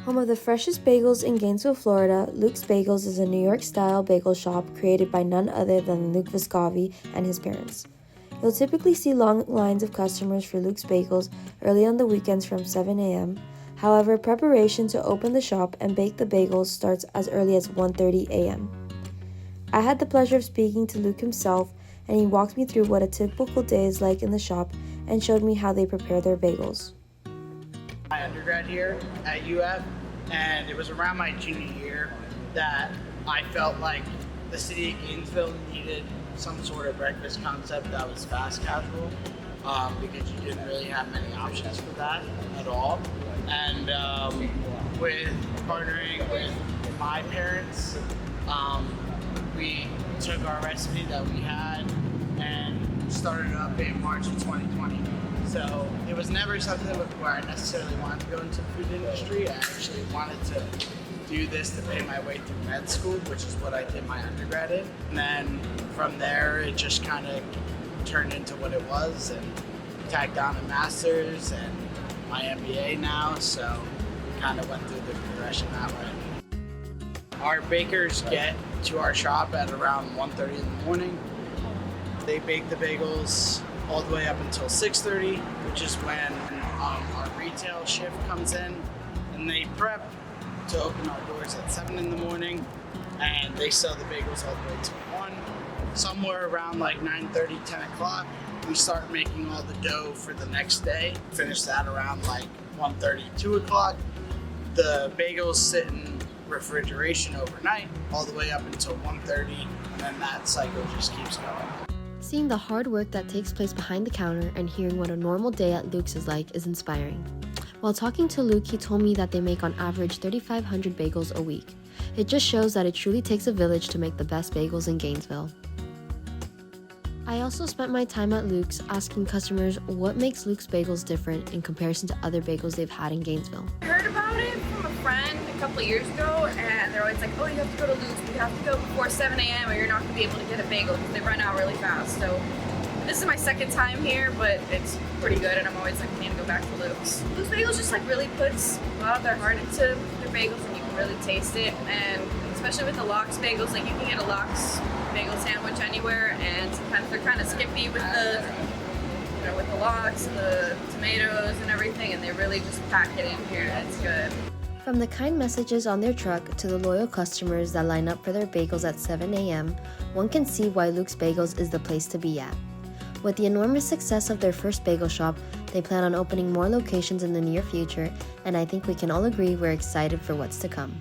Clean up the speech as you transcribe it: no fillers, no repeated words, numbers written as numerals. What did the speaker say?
Home of the freshest bagels in Gainesville, Florida, Luke's Bagels is a New York-style bagel shop created by none other than Luke Vescovi and his parents. You'll typically see long lines of customers for Luke's Bagels early on the weekends from 7 a.m. However, preparation to open the shop and bake the bagels starts as early as 1:30 a.m. I had the pleasure of speaking to Luke himself, and he walked me through what a typical day is like in the shop and showed me how they prepare their bagels. My undergrad here at UF, and it was around my junior year that I felt like the city of Gainesville needed some sort of breakfast concept that was fast casual, because you didn't really have many options for that at all. And with partnering with my parents, we took our recipe that we had and started it up in March of 2020. So it was never something where I necessarily wanted to go into the food industry. I actually wanted to do this to pay my way through med school, which is what I did my undergrad in. And then from there, it just kind of turned into what it was, and tagged on a master's and my MBA now. So we kind of went through the progression that way. Our bakers get to our shop at around 1:30 in the morning. They bake the bagels all the way up until 6:30, which is when our retail shift comes in, and they prep to open our doors at 7 in the morning, and they sell the bagels all the way to 1. Somewhere around like 9:30, 10 o'clock, we start making all the dough for the next day. Finish that around like 1:30, 2 o'clock. The bagels sit in refrigeration overnight all the way up until 1:30, and then that cycle just keeps going. Seeing the hard work that takes place behind the counter and hearing what a normal day at Luke's is like is inspiring. While talking to Luke, he told me that they make on average 3,500 bagels a week. It just shows that it truly takes a village to make the best bagels in Gainesville. I also spent my time at Luke's asking customers what makes Luke's Bagels different in comparison to other bagels they've had in Gainesville. I heard about it from a friend a couple of years ago, and they're always like, oh, you have to go to Luke's, but you have to go before 7 a.m. or you're not going to be able to get a bagel because they run out really fast. So this is my second time here, but it's pretty good, and I'm always like, I need to go back to Luke's. Luke's Bagels just like really puts a lot of their heart into their bagels, and you can really taste it. And especially with the lox bagels, like you can get a lox bagel sandwich anywhere, and sometimes they're kind of skimpy with the, with the lox and the tomatoes and everything, and they really just pack it in here. It's good. From the kind messages on their truck to the loyal customers that line up for their bagels at 7 a.m., one can see why Luke's Bagels is the place to be at. With the enormous success of their first bagel shop, they plan on opening more locations in the near future, and I think we can all agree we're excited for what's to come.